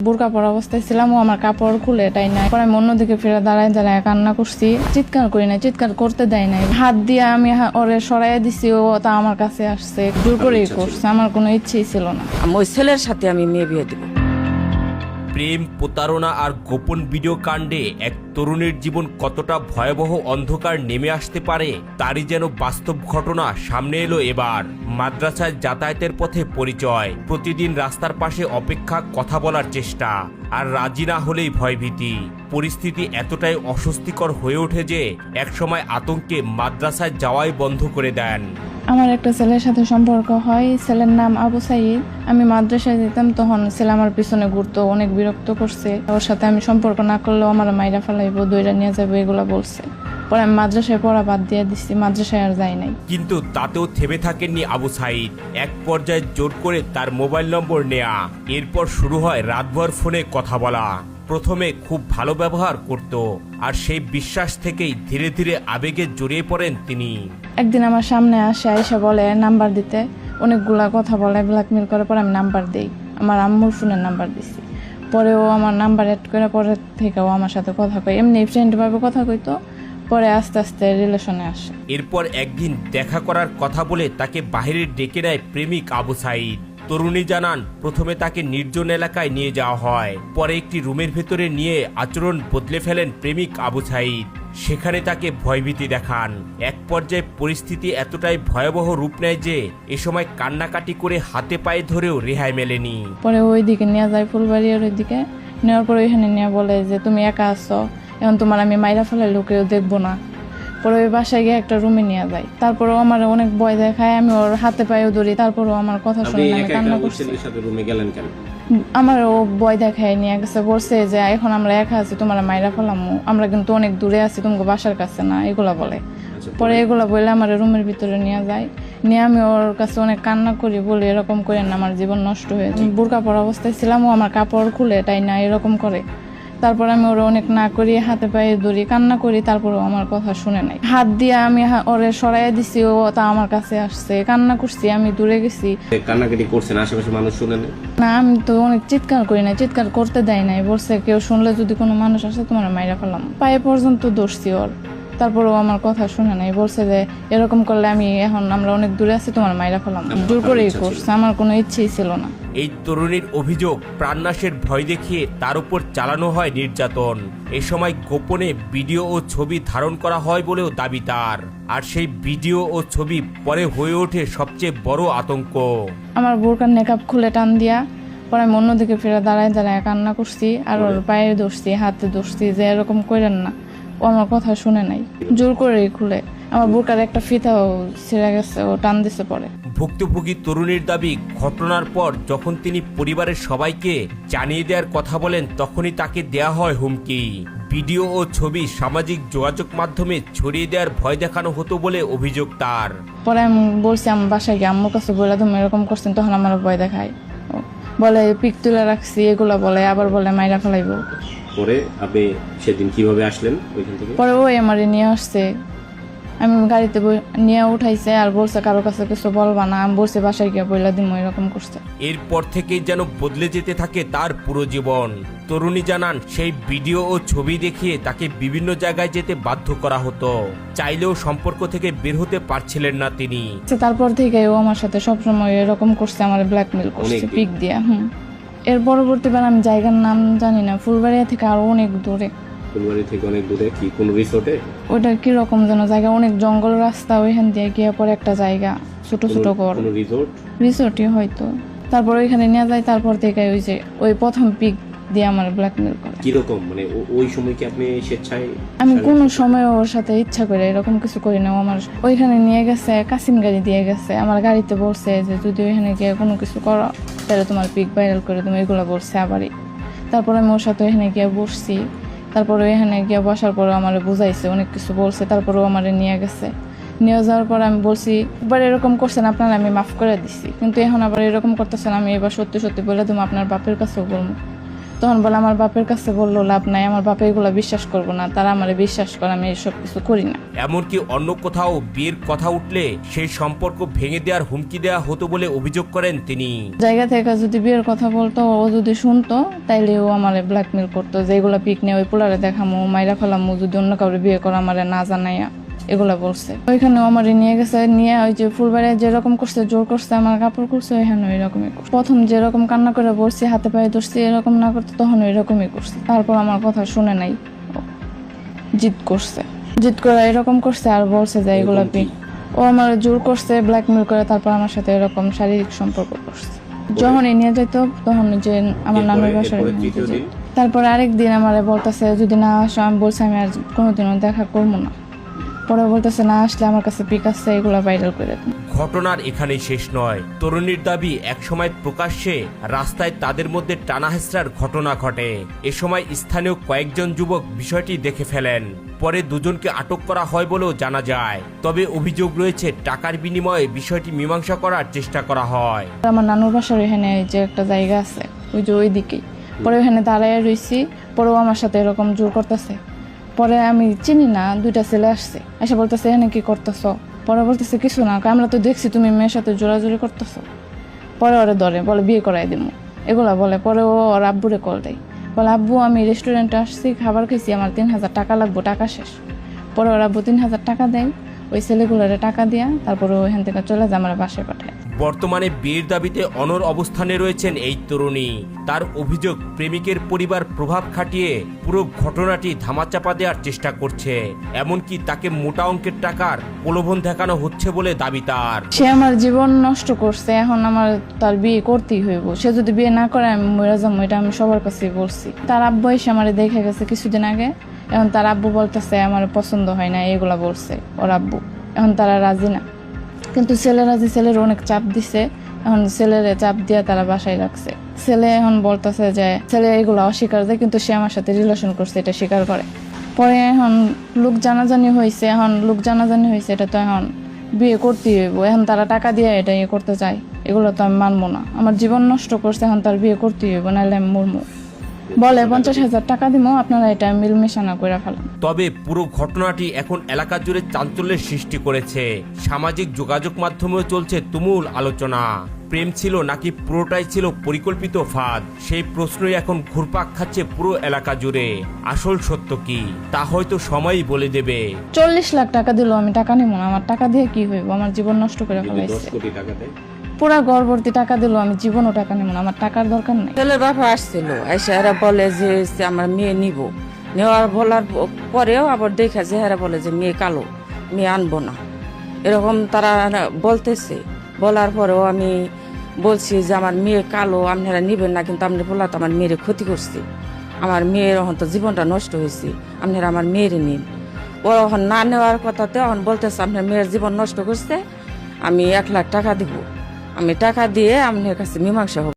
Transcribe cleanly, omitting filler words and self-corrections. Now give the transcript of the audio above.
বোরকা পরা অবস্থায় ছিলাম, ও আমার কাপড় খুলে এটাই নাই। পরে আমি অন্যদিকে ফিরে দাঁড়ায় দাঁড়ায় কান্না করছি, চিৎকার করি নাই, চিৎকার করতে দেয় নাই। হাত দিয়ে আমি ওরে সরাইয়া দিছি, ও তা আমার কাছে আসছে, জোর করেই করছে, আমার কোনো ইচ্ছেই ছিল না। ওই ছেলের সাথে আমি মেয়ে বিয়ে দেব। প্রেম, প্রতারণা আর গোপন ভিডিও কাণ্ডে এক তরুণীর জীবন কতটা ভয়াবহ অন্ধকার নেমে আসতে পারে তারই যেন বাস্তব ঘটনা সামনে এলো এবার। মাদ্রাসায় যাতায়াতের পথে পরিচয়, প্রতিদিন রাস্তার পাশে অপেক্ষা, কথা বলার চেষ্টা, আর রাজি না হলেই ভয়ভীতি। পরিস্থিতি এতটাই অস্বস্তিকর হয়ে ওঠে যে একসময় আতঙ্কে মাদ্রাসায় যাওয়াই বন্ধ করে দেন। আমার একটা ছেলের সাথে সম্পর্ক হয়, ছেলের নাম আবু সাইদ। আমি মাদ্রাসায় যেতাম, তখন ছেলে আমার পিছনে ঘুরতো, অনেক বিরক্ত করছে। ওর সাথে আমি সম্পর্ক না করলেও আমার মাইরা ফেলাইবো, দইরা নিয়ে যাবো, এগুলো বলছে। পরে আমি মাদ্রাসায় পড়া বাদ দিয়ে দিচ্ছি, মাদ্রাসায় আর যাই নাই। কিন্তু তাতেও থেমে থাকেননি আবু সাইদ। এক পর্যায়ে জোর করে তার মোবাইল নম্বর নেয়া, এরপর শুরু হয় রাতভর ফোনে কথা বলা। প্রথমে খুব ভালো ব্যবহার করত, আর সেই বিশ্বাস থেকেই ধীরে ধীরে আবেগে জড়িয়ে পড়েন তিনি। একদিন আমার সামনে আসে, আয়সা বলে নাম্বার দিতে, অনেকগুলা কথা বলে, ব্ল্যাকমেল করে। পরে আমি নাম্বার দেই, আমার আম্মুর ফোনের নাম্বার দিছি। পরে ও আমার নাম্বার অ্যাড করে, পরে থেকে ও আমার সাথে কথা কয়, এমনি ফ্রেন্ড ভাবে কথা কইতো। পরে আস্তে আস্তে রিলেশনে আসে। এরপর একদিন দেখা করার কথা বলে তাকে বাইরে ডেকে নেয় প্রেমিক আবু সাইদ। তরুণী জানান, প্রথমে তাকে নির্জন এলাকায় নিয়ে যাওয়া হয়, পরে একটি রুমের ভেতরে নিয়ে আচরণ বদলে ফেলেন প্রেমিক আবু সাইদ। সেখানে তাকে ভয়ভীতি দেখান। এক পর্যায়ে পরিস্থিতি এতটাই ভয়াবহ রূপ নেয় যে এ সময় কান্নাকাটি করে হাতে পায়ে ধরেও রেহাই মেলেনি। পরে ওই দিকে নিয়ে যায়, ফুলবাড়িয়ার ওই দিকে নেওয়ার পরে ওইখানে নিয়ে বলে যে তুমি একা আছো, এখন তোমার আমি মাইরা ফেলাইলেও কেউ দেখবো না। পরে ওই বাসায় গিয়ে একটা রুমে নিয়ে যায়। তারপরেও আমার অনেক ভয় দেখায়, আমি ওর হাতে পায়েও ধরি, তারপরেও আমার কথা শুনে না, আমি কান্না করছি। আমার ও ভয় দেখায় নিয়ে গেছে, বলছে যে এখন আমরা একা আছি, তোমার মাইরা ফেলামু, আমরা কিন্তু অনেক দূরে আছি, তোমাকে বাসার কাছে না, এগুলা বলে। পরে এগুলা বলে আমার রুমের ভিতরে নিয়ে যায়, নিয়ে আমি ওর কাছে অনেক কান্না করি, বলি এরকম করেন না, আমার জীবন নষ্ট হয়ে যায়। বোরকা পরা অবস্থায় ছিলাম, ও আমার কাপড় খুলে এটাই না, এরকম করে। তারপর আমি ওরা অনেক না করি, হাতে পায়ে ধরি, কান্না করি, তারপরেও আমার কথা শুনে নাই। হাত দিয়ে আমি ওরে সরাইয়া দিছি, ও তা আমার কাছে আসছে, কান্না করছি, আমি দূরে গেছি। কান্নাকাটি করছেন, আশেপাশে মানুষ শুনে না, আমি তো অনেক চিৎকার করি নাই, চিৎকার করতে দেয় নাই, বলছে কেউ শুনলে যদি কোনো মানুষ আসে তোমার মাইরা ফেলাম। পায়ে পর্যন্ত দৌড়ছি ওর, তারপরেও আমার কথা শুনে নাই, বলছে যে এরকম করলে আমরা অনেক দূরে আছি, তোমার মাইরা ফেলাম। জোর করেই করছে, আমার কোনো ইচ্ছেই ছিল না। এই তরুণীর অভিযোগ, প্রাণনাশের ভয় দেখিয়ে তার উপর চালানো হয় নির্যাতন। এ সময় গোপনে ভিডিও ও ছবি ধারণ করা হয় বলেও দাবি তার। আর সেই ভিডিও ও ছবি পরে হয়ে ওঠে সবচেয়ে বড় আতঙ্ক। আমার বোরকার নেকাব খুলে টান দিয়া, পরে আমি অন্যদিকে ফিরে দাঁড়ায় দাঁড়ায় কান্না করছি, আর ওর পায়ে ধরছি, হাতে ধরছি, যে এরকম করেন না। ও আমার কথা শুনে নাই, জোর করেই খুলে। আমার বোরকার একটা ফিতাও ছিঁড়ে গেছে, ও টান দিছে পরে। ভুক্তভোগী তরুণীর দাবি, ঘটনার পর যখন তিনি পরিবারের সবাইকে জানিয়ে দেওয়ার কথা বলেন, তখনই তাকে দেয়া হয় হুমকি। ভিডিও ও ছবি সামাজিক যোগাযোগ মাধ্যমে ছড়িয়ে দেওয়ার ভয় দেখানো হতো বলে অভিযোগ তার। পরে আমি বলছি আমার বাসায় গিয়ে আম্মুর কাছে বলে তুমি এরকম করছেন, তখন আমার ভয় দেখায়, বলে পিক তুলে রাখছি, এগুলো বলে, আবার বলে মাইরা ফেলাইবো। পরে আপনি সেদিন কিভাবে আসলেন ওইখান থেকে? পরে ওই আমারে নিয়ে আসছে, আমি গাড়িতে নিয়ে উঠাইছে, আর বলছে কারো কাছে কিছু বলবা না। আমি বলছি বাসায় গিয়ে বইলা দিমু, এরকম করছে। এরপর থেকেই যেন বদলে যেতে থাকে তার পুরো জীবন। তরুণী জানান, সেই ভিডিও ও ছবি দেখিয়ে তাকে বিভিন্ন জায়গায় যেতে বাধ্য করা হতো, চাইলেও সম্পর্ক থেকে বের হতে পারছিলেন না তিনি। তারপর থেকে ও আমার সাথে সবসময় এরকম করছে, আমার ব্ল্যাকমেল করছে পিক দিয়া। এর পরবর্তীবার আমি জায়গার নাম জানি না, ফুলবাড়িয়া থেকে আরো অনেক দূরে। ফুলবাড়ি থেকে অনেক দূরে কি কোন রিসোর্টে? ওইটা কিরকম যেন জায়গা, অনেক জঙ্গল রাস্তা, ওইখান দিয়ে গিয়ে পরে একটা জায়গা, ছোট ছোট ঘর, রিসোর্টই হয়তো। তারপর ওইখানে নিয়ে যায়, তারপর থেকে ওই যে ওই প্রথম পিক দিয়ে আমার ব্ল্যাকমেল করে। কিরকম মানে ওই সময় কি আপনি স্বেচ্ছায়? আমি কোনো সময় ওর সাথে ইচ্ছা করে এরকম কিছু করি না। আমার ওইখানে নিয়ে গেছে, কাসিম গাড়ি দিয়ে গেছে, আমার গাড়িতে বলছে যে যদি ওইখানে গিয়ে কোনো কিছু করো তাহলে তোমার পিক ভাইরাল করে তুমি, এগুলো বলছে আবারই। তারপর আমি ওর সাথে ওইখানে গিয়ে বসছি, তারপরে ওইখানে গিয়ে বসার পরে আমার বুঝাইছে, অনেক কিছু বলছে, তারপরেও আমার নিয়ে গেছে। নিয়ে যাওয়ার পর আমি বলছি একবার এরকম করছেন আপনারা, আমি মাফ করে দিছি, কিন্তু এখন আবার এরকম করতেছেন, আমি এবার সত্যি সত্যি বলে তুমি আপনার বাপের কাছেও বলবো। তখন বলে আমার বাপের কাছে বললো লাভ নাই, আমার বাপে এগুলো বিশ্বাস করবো না, তারা আমার বিশ্বাস করে, আমি এসব কিছু করি না। এমনকি অন্য কোথাও বিয়ের কথা উঠলে সেই সম্পর্ক ভেঙে দেওয়ার হুমকি দেওয়া হতো বলে অভিযোগ করেন তিনি। জায়গা থেকে যদি বিয়ের কথা বলতো, ও যদি শুনতো তাইলে ও আমার ব্ল্যাকমেল করতো যে এগুলা পিক নিয়ে ওই পোলারে দেখামো, মাইরা ফেলামো যদি অন্য কাউরে বিয়ে করা আমার না জানাইয়া, এগুলা বলছে। ওইখানে আমার নিয়ে গেছে, নিয়ে ওই যে ফুলবাড়ি যেরকম করছে, জোর করছে, আমার কাপড় করছে, ওইখানে ওইরকমই করছে। প্রথম যেরকম কান্না করে বলছি, হাতে পায়ে ধরছি, এরকম না করতো তখন ওইরকমই করছে। তারপর আমার কথা শুনে নাই, জিদ করছে, জিদ করে এরকম করছে আর বলছে যে এগুলা পিক। ও আমার জোর করছে, ব্ল্যাকমেল করে, তারপর আমার সাথে এরকম শারীরিক সম্পর্ক করছে। যখন নিয়ে যেত তখন যে আমার নানুর বাসায় তারপর আরেকদিন আমার বলতেছে যদি না আসো, আমি বলছি আমি আর কোনোদিনও দেখা করবো না। পরে বলতেছে না আসলে আমার কাছে পিক আছে, এগুলো ভাইরাল করে দিন। ঘটনার এখানেই শেষ নয়। তরুণীর দাবি একসময় প্রকাশ্যে রাস্তায় তাদের মধ্যে টানাহেঁচড়ার ঘটনা ঘটে। এ সময় স্থানীয় কয়েকজন যুবক বিষয়টি দেখে ফেলেন। পরে দুজনকে আটক করা হয় বলেও জানা যায়। তবে অভিযোগ রয়েছে টাকার বিনিময়ে বিষয়টি মীমাংসা করার চেষ্টা করা হয়। আমার নানুর বাসার এখানে যে একটা জায়গা আছে, ওই যে ওই দিকেই, পরে ওখানে দাঁড়ায় রয়েছি, পরেও আমার সাথে এরকম জোর করতেছে। পরে আমি চিনি না, দুইটা ছেলে আসছে, এসে বলতেছে এখানে কি করতেছ? পরে বলতেছে কিছু না, আমরা তো দেখছি তুমি মেয়ের সাথে জোরাজোরি করতেছো। পরে ওরে ধরে বলে বিয়ে করাই দিব, এগুলা বলে। পরে ও ওর আব্বুরে কল দেয়, বলে আব্বু আমি রেস্টুরেন্টে আসছি, খাবার খেয়েছি, আমার 3000 টাকা লাগবো, টাকা শেষ। পরে ওর আব্বু 3000 টাকা দেয়, ওই ছেলেগুলোরে টাকা দিয়া তারপরে ওইখান থেকে চলে যায়, আমার বাসায় পাঠায়। বর্তমানে বিয়ের দাবিতে অনড় অবস্থানে রয়েছেন এই তরুণী। তার অভিযোগ প্রেমিকের পরিবার প্রভাব খাটিয়ে পুরো ঘটনাটি ধামাচাপা দেওয়ার চেষ্টা করছে। এমনকি তাকে মোটা অঙ্কের টাকার প্রলোভন দেখানো হচ্ছে বলে দাবি তার। সে আমার জীবন নষ্ট করছে, এখন আমার তার বিয়ে করতেই হইব। সে যদি বিয়ে না করে আমি মরে যাবো, এটা আমি সবার কাছেই বলছি। তার আব্বু এসে আমার দেখে গেছে কিছুদিন আগে, এখন তার আব্বু বলতেছে আমার পছন্দ হয় না, এগুলা বলছে ওর আব্বু। এখন তারা রাজি না, কিন্তু ছেলে রাজি, ছেলের অনেক চাপ দিছে, এখন ছেলের চাপ দিয়ে তারা বাসায় রাখছে। ছেলে এখন বলতেছে যে ছেলে এগুলো অস্বীকার দেয়, কিন্তু সে আমার সাথে রিলেশন করছে এটা স্বীকার করে। পরে এখন লোক জানাজানি হয়েছে, এটা তো এখন বিয়ে করতেই হইব। এখন তারা টাকা দিয়ে এটা ইয়ে করতে চায়, এগুলো তো আমি মানবো না। আমার জীবন নষ্ট করছে, এখন তার বিয়ে করতেই হইব, নাহলে আমি মরমু। বলে 50,000 টাকা দিব, আপনারা এটা মিলমিশানা করে ফেলেন। তবে পুরো ঘটনাটি এখন এলাকা জুড়ে চাঞ্চল্যের সৃষ্টি করেছে। সামাজিক যোগাযোগ মাধ্যমেও চলছে তুমুল আলোচনা। প্রেম ছিল নাকি পুরোটাই ছিল পরিকল্পিত ফাঁদ, সেই প্রশ্নই এখন ঘুরপাক খাচ্ছে পুরো এলাকা জুড়ে। আসল সত্য কি তা হয়তো সময়ই বলে দেবে। 40 লাখ টাকা দিল, আমি টাকা নিব না। আমার টাকা দিয়ে কি হইব? আমার জীবন নষ্ট করে ফেলাইছে। 10 কোটি টাকা দেয়, পুরা গর্ভবতী টাকা দিল, আমি জীবনও টাকা নিব না, আমার টাকার দরকার নেই। ছেলের বাবা আসছিল, এসে এরা বলে যে আমার মেয়ে নিব, নেওয়ার বলার পরেও আবার দেখা যে এরা বলে যে মেয়ে কালো, মেয়ে আনবো না, এরকম তারা বলতেছে। বলার পরেও আমি বলছি যে আমার মেয়ে কালো, আপনারা নিবেন না, কিন্তু আপনি বলা তো আমার মেয়ের ক্ষতি করছে, আমার মেয়ের এখন তো জীবনটা নষ্ট হয়েছে, আপনারা আমার মেয়ের নিন। ও এখন না নেওয়ার কথাতে এখন বলতেছে আপনার মেয়ের জীবন নষ্ট করছে, আমি 1 লাখ টাকা দিব, আমি টাকা দিয়ে আপনার কাছে মীমাংসা হব।